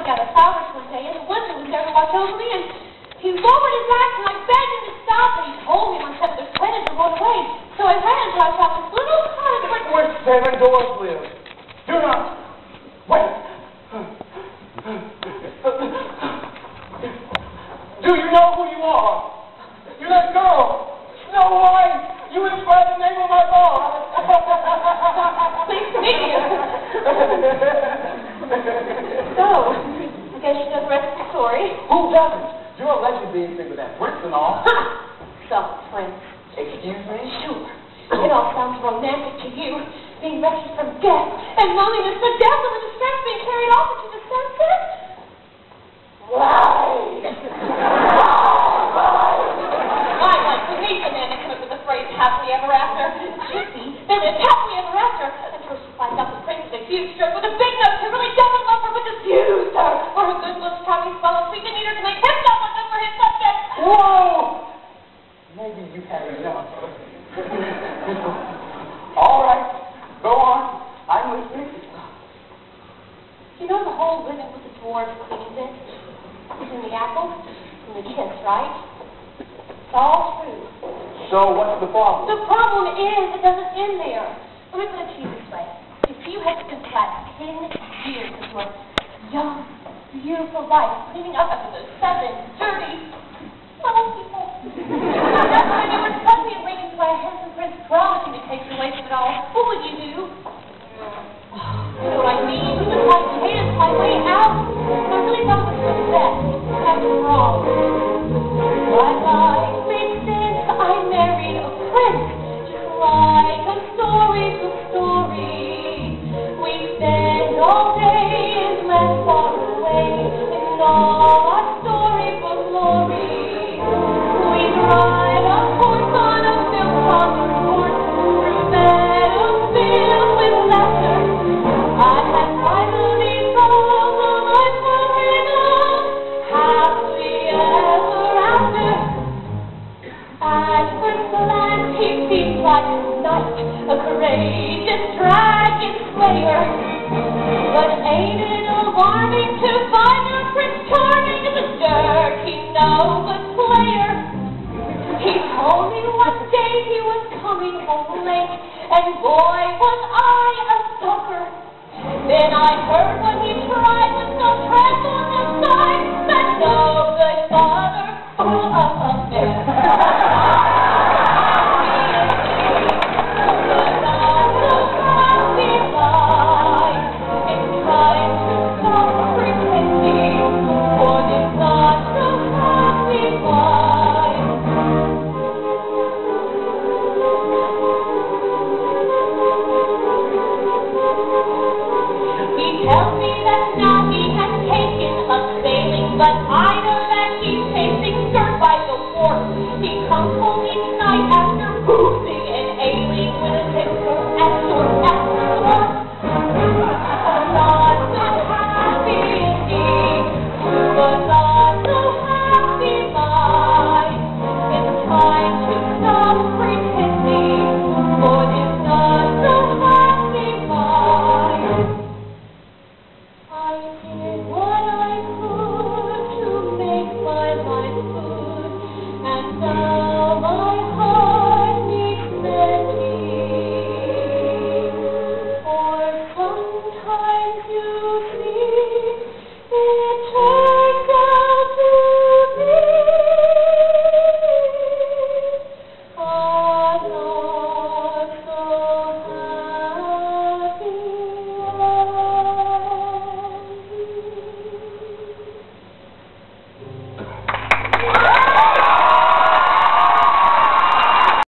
out of Powers one day, and the wizard was there to watch over me, and he lowered his axe, and I begged him to stop, but he told me my stepmother threatened to run away. So I ran until I found this little cottage where 7 doors live. Do not. Wait. Do you know who you are? You're that girl, Snow White. You inscribed the name of my father. Pleased to meet you. So, I guess you know the rest of the story. Who doesn't? You're allegedly in sync with that prince and all. Some prince. Excuse me? Sure. It all sounds romantic to you. Being rescued from death and loneliness, the death of the distress being carried off into the sunset. Right. I like to meet the man that came up with the phrase happily ever after. You see, they lived happily ever after until she finds out the prince is accused her with a big nose who really doesn't love her but abused her for her good looks, charming spell, and sweet demeanor to make him not look good for his subject. Whoa! Maybe you've had enough. All right, go on. I'm listening. You know the whole living with the dwarves clean bit? It's in the apple, in the kiss, right? It's all true. So what's the problem? The problem is it doesn't end there. Let me put it to you this way. If you had spent the last 10 years of your young, beautiful life cleaning up after those 7 dirty, little people, and that's when you were suddenly awakened by a handsome prince promising to take you away from it all, what would you do? You know what I mean? You would like hands my way out. I really thought it was for the best. After all. My life makes sense. I married a prince. Just like a story for story. We spend all day and left far away. In all our story for glory. We ride a horse on a silk-covered horse through meadows filled with laughter. I have finally found the life for him love, happily ever after. At first glance he seems like a knight, a courageous dragon slayer. But ain't it alarming to find a Prince Charming is a dirty, no good player? He told me one day he was coming home late, and boy was I a sucker. Then I heard when he tried